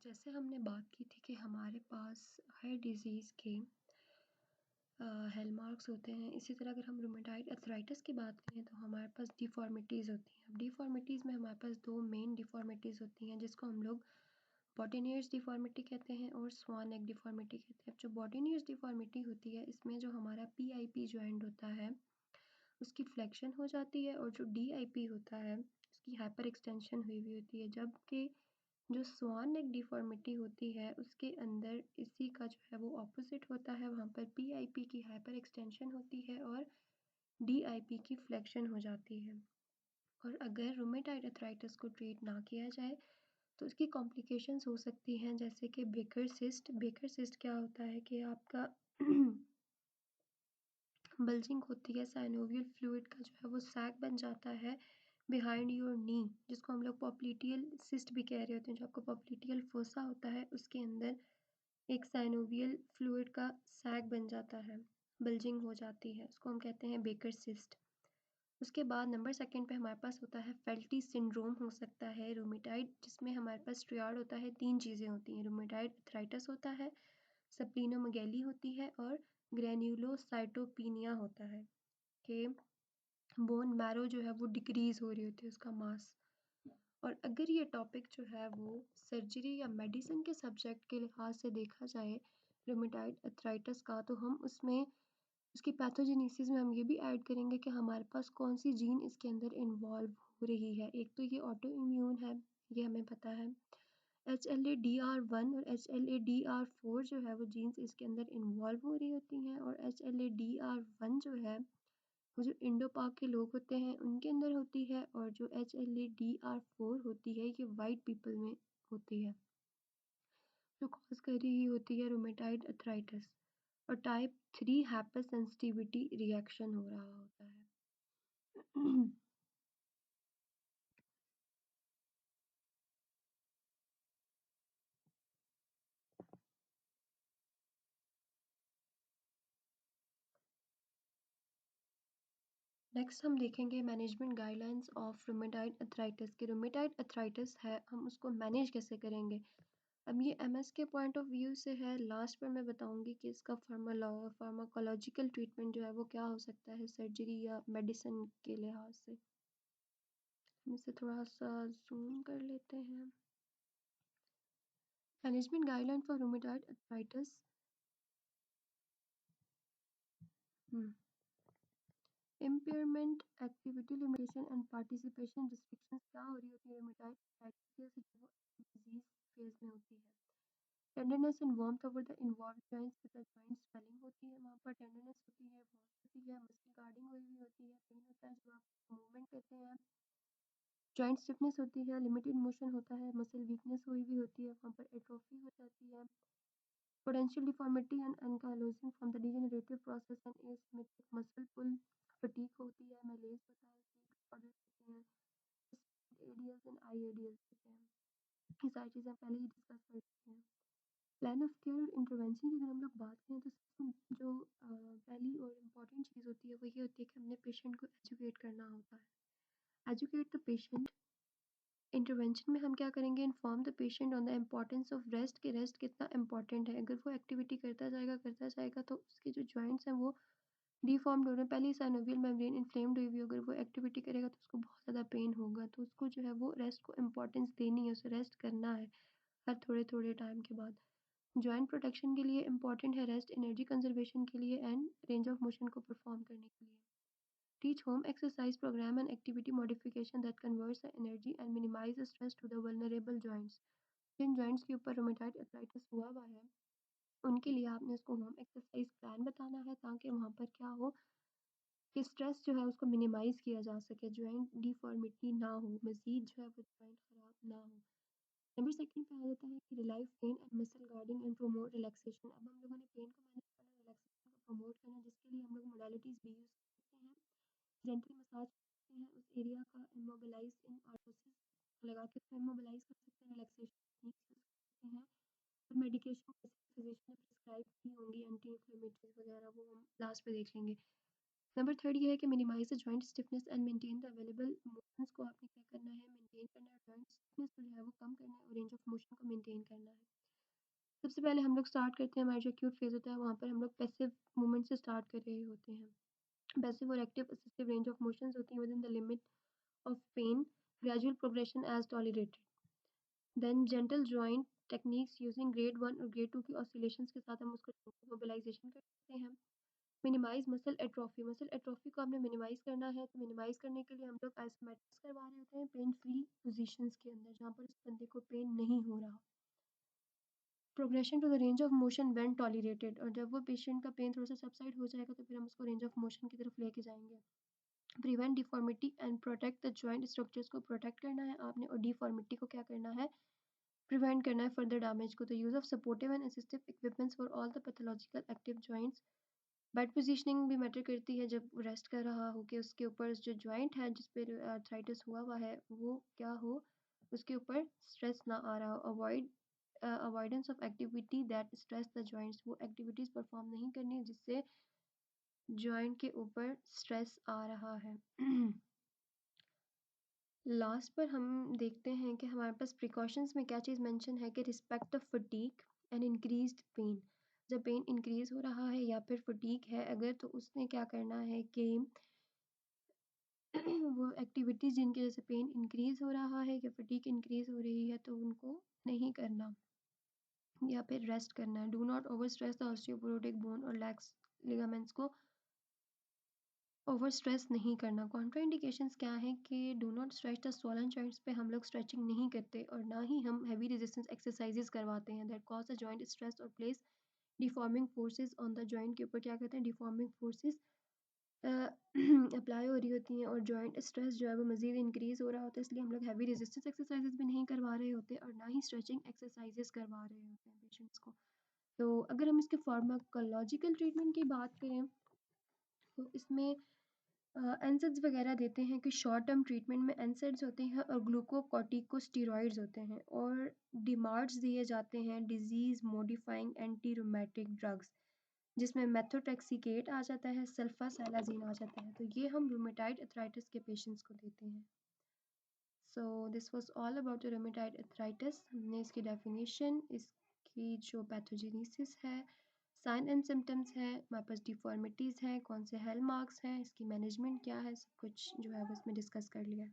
जैसे हमने बात की थी कि हमारे पास हर डिज़ीज़ के हॉलमार्क्स होते हैं। इसी तरह अगर हम रूमेटॉइड अर्थराइटिस की बात करें तो हमारे पास डिफ़ॉर्मिटीज़ होती हैं। अब डिफ़ॉर्मिटीज़ में हमारे पास 2 मेन डिफ़ॉर्मिटीज़ होती हैं जिसको हम लोग बॉटेनियर्स डिफ़ॉर्मिटी कहते हैं और स्वान नेक डिफ़ॉर्मिटी कहते हैं। अब जो बॉटेनियर्स डिफ़ॉर्मिटी होती है इसमें जो हमारा पीआईपी जॉइंट होता है उसकी फ्लेक्शन हो जाती है और जो डीआईपी होता है उसकी हाइपर एक्सटेंशन हुई हुई होती है। जबकि जो स्वान नेक डिफ़ॉर्मिटी होती है उसके अंदर इसी का जो है वो ऑपोज़िट होता है, वहाँ पर पीआईपी की हाइपर एक्सटेंशन होती है और डीआईपी की फ्लेक्शन हो जाती है। और अगर रूमेटॉइड अर्थराइटिस को ट्रीट ना किया जाए तो उसकी कॉम्प्लिकेशंस हो सकती हैं जैसे कि बेकर सिस्ट। बेकर सिस्ट क्या होता है कि आपका बल्जिंग होती है, साइनोवियल फ्लूइड का जो है वो सैक बन जाता है बिहाइंड योर नी, जिसको हम लोग पॉप्लिटियल सिस्ट भी कह रहे होते हैं। जो आपका पॉप्लिटियल फोसा होता है उसके अंदर एक साइनोवियल फ्लूइड का सैक बन जाता है, बल्जिंग हो जाती है, उसको हम कहते हैं बेकर सिस्ट। उसके बाद नंबर सेकंड पे हमारे पास होता है फेल्टी सिंड्रोम हो सकता है रूमेटाइड, जिसमें हमारे पास ट्रियाड होता है। 3 चीज़ें होती हैं, रूमेटाइड अर्थराइटिस होता है, स्प्लीनोमेगैली होती है और ग्रैन्युलोसाइटोपिनिया होता है कि बोन मैरो जो है वो डिक्रीज़ हो रही होती है उसका मास। और अगर ये टॉपिक जो है वो सर्जरी या मेडिसिन के सब्जेक्ट के लिहाज से देखा जाए रूमेटॉइड अर्थराइटिस का, तो हम उसमें उसकी पैथोजेनेसिस में हम ये भी ऐड करेंगे कि हमारे पास कौन सी जीन इसके अंदर इन्वॉल्व हो रही है। एक तो ये ऑटो इम्यून है, ये हमें पता है। HLA-DR1 और HLA-DR4 जो है वो जीन्स इसके अंदर इन्वॉल्व हो रही होती हैं और HLA-DR1 जो है वो जो इंडो पाक के लोग होते हैं उनके अंदर होती है और जो HLA-DR4 होती है ये वाइट पीपल में होती है, जो कॉज कर रही होती है रूमेटाइड अर्थराइटिस। और टाइप 3 हाइपर सेंसिटिविटी रिएक्शन हो रहा होता है। नेक्स्ट हम देखेंगे management guidelines of rheumatoid arthritis के। रूमेटाइड अर्थराइटिस है, हम उसको मैनेज कैसे करेंगे। अब ये एमएस के पॉइंट ऑफ व्यू से है। लास्ट पर मैं बताऊंगी कि इसका फार्माकोलॉजिकल ट्रीटमेंट जो है वो क्या हो सकता है सर्जरी या मेडिसिन के लिहाज से। हम इसे थोड़ा सा जूम कर लेते हैं। Management guideline for rheumatoid arthritis. Impairment, activity limitation and participation restrictions क्या हो रही होती है रूमेटाइड अर्थराइटिस से जब वो डिजीज फेज में होती है। Tenderness and warmth over the involved joints, with the joint swelling होती है, वहाँ पर टेंडरनेस होती है, वार्मथ होती है, मसल गार्डिंग हुई हुई होती है, पेन होता है जब आप मूवमेंट करते हैं, जॉइंट स्टिफनेस होती है, लिमिटेड मोशन होता है, मसल वीकनेस हुई हुई होती है, वहाँ पर एट्रोफी हो जाती है, potential deformity and ankylosing from the degenerative process and asymmetric muscle pull, fatigue होती है, मैलेज होता है, स्लीप डिसऑर्डर होते हैं, एडीएल्स एंड आईएडीएल्स होते हैं। ये सारी चीज़ें पहले ही डिस्कस कर चुके हैं। प्लान ऑफ केयर और इंटरवेंशन की अगर हम लोग बात करें तो सबसे जो पहली और इम्पॉर्टेंट चीज़ होती है वो ये होती है कि हमने पेशेंट को एजुकेट करना होता है। Educate the patient. इंटरवेंशन में हम क्या करेंगे, inform the patient on the importance of rest, कि रेस्ट कितना इंपॉर्टेंट है। अगर वो एक्टिविटी करता जाएगा तो उसके जो जॉइंट्स हैं वो डिफॉर्म्ड हो रहे हैं। पहले ही साइनोवियल मेम्ब्रेन इन्फ्लेम्ड हुई हुई, अगर वो एक्टिविटी करेगा तो उसको बहुत ज़्यादा पेन होगा, तो उसको जो है वो रेस्ट को इम्पोर्टेंस देनी है, उसे रेस्ट करना है हर थोड़े थोड़े टाइम के बाद। जॉइंट प्रोटेक्शन के लिए इंपॉर्टेंट है रेस्ट, एनर्जी कंजर्वेशन के लिए एंड रेंज ऑफ मोशन को परफॉर्म करने के लिए। Teach home exercise program and activity modification that converts the energy and minimize stress to the vulnerable joints. जिन जॉइंट्स के ऊपर रूमेटॉइड अर्थराइटिस हुआ है उनके लिए आपने उसको होम एक्सरसाइज प्लान बताना है ताकि वहाँ पर क्या हो कि स्ट्रेस जो है उसको मिनिमाइज किया जा सके, जॉइंट डिफॉर्मिटी ना हो, मजीद जो है वो जॉइंट खराब ना हो। नंबर सेकंड पे आ जाता है कि relieve pain and muscle guarding and promote relaxation. अब हम लोगों ने पेन को मैनेज करना, रिलैक्सेशन को प्रमोट करना, जिसके लिए हम लोग मोडालिटीज़ भी यूज़ करते हैं। जेंटली मसाज करते हैं उस एरिया का, इमोबिलाइज इन आर्थोसिस लगा के उसको इमोबिलाइज कर सकते हैं, रिलैक्सेशन टेक्निक्स यूज़ करते हैं। और मेडिकेशन जैसे फिजिशियन ने प्रिस्क्राइब की होंगी एंटी इन्फ्लेमेटरीज वगैरह, वो हम लास्ट पे देख लेंगे। नंबर थर्ड ये है कि minimize the joint stiffness and maintain the available motions को आपने क्या करना है, मेंटेन करना है। जॉइंट स्टिफनेस तो जो है वो कम करना है और रेंज ऑफ मोशन को मेंटेन करना है। सबसे पहले हम लोग स्टार्ट करते हैं, हमारा जो एक्यूट फेज़ होता है वहाँ पर हम लोग पैसिव मूवमेंट से स्टार्ट कर रहे होते हैं। पैसिव और active assistive range of motions होती हैं within the limit of pain, gradual progression as tolerated. Then gentle joint techniques using grade 1 और ग्रेड 2 की ऑसिलेशंस के साथ हम उसको मोबिलाइजेशन कर सकते हैं। मिनिमाइज मसल एट्रोफी को हमने मिनिमाइज करना है, तो मिनिमाइज करने के लिए हम लोग आइसोमेट्रिक्स करवा रहे होते हैं पेन फ्री पोजीशंस के अंदर जहाँ पर उस बंदे को पेन नहीं हो रहा। Progression to the range of motion when tolerated, और जब वो पेशेंट का पेन थोड़ा सा सबसाइड हो जाएगा तो फिर हम उसको रेंज ऑफ मोशन की तरफ लेके जाएंगे। Prevent deformity and protect the joint structures को प्रोटेक्ट करना है आपने, और डिफॉर्मिटी को क्या करना है, प्रिवेंट करना है फर्दर डैमेज को। The use of supportive and assistive equipments for all the pathological active joints. Bed positioning भी मैटर करती है, जब रेस्ट कर रहा हो कि उसके ऊपर जो जॉइंट है जिस पे आर्थराइटिस हुआ हुआ है वो क्या हो, उसके ऊपर स्ट्रेस ना आ रहा हो। Avoidance of activity that stress the joints, वो एक्टिविटीज़ परफॉर्म नहीं करनी जिससे जॉइंट के ऊपर स्ट्रेस आ रहा है। लास्ट पर हम देखते हैं कि हमारे पास प्रिकॉशंस में क्या चीज़ मेंशन है कि respect of fatigue and increased pain. जब पेन इंक्रीज हो रहा है या फिर फटीग है अगर, तो उसने क्या करना है कि वो एक्टिविटीज़ जिनकी वजह से पेन इंक्रीज हो रहा है या फटीग इंक्रीज हो रही है तो उनको नहीं करना या फिर रेस्ट करना है। Do not over stress the osteoporotic bone और लेग्स लिगामेंट्स को ओवर स्ट्रेस नहीं करना। कॉन्ट्राइंडिकेशंस क्या है कि do not stretch the swollen joints पे हम लोग स्ट्रेचिंग नहीं करते और ना ही हम हैवी रेजिस्टेंस एक्सरसाइजेस करवाते हैं that cause the joint stress और place deforming forces on the joint के ऊपर क्या कहते हैं, डिफॉर्मिंग फोर्सेस अप्लाई हो रही होती हैं और जॉइंट स्ट्रेस जो है वो मज़ीद इंक्रीज़ हो रहा होता है, इसलिए हम लोग हैवी रेजिस्टेंस एक्सरसाइजेस भी नहीं करवा रहे होते और ना ही स्ट्रेचिंग एक्सरसाइजेस करवा रहे होते हैं पेशेंट्स को। तो अगर हम इसके फार्माकोलॉजिकल ट्रीटमेंट की बात करें तो इसमें एनसेड्स वगैरह देते हैं कि शॉर्ट टर्म ट्रीटमेंट में एनसेड्स होते हैं और ग्लूकोकॉर्टिकोस्टेरॉइड्स होते हैं, और डिमार्ड्स दिए जाते हैं disease modifying anti rheumatic drugs जिसमें मेथोट्रेक्सिकेट आ जाता है, सल्फासालाज़िन आ जाता है, तो ये हम रूमेटाइड अर्थराइटिस के पेशेंट्स को देते हैं। So this was all about rheumatoid arthritis. हमने इसकी डेफिनेशन, इसकी जो पैथोजेनेसिस है, साइन एंड सिम्टम्स है, हमारे पास डिफॉर्मिटीज़ हैं, कौन से हेल मार्क्स हैं, इसकी मैनेजमेंट क्या है, सब कुछ जो है वो इसमें डिस्कस कर लिया है।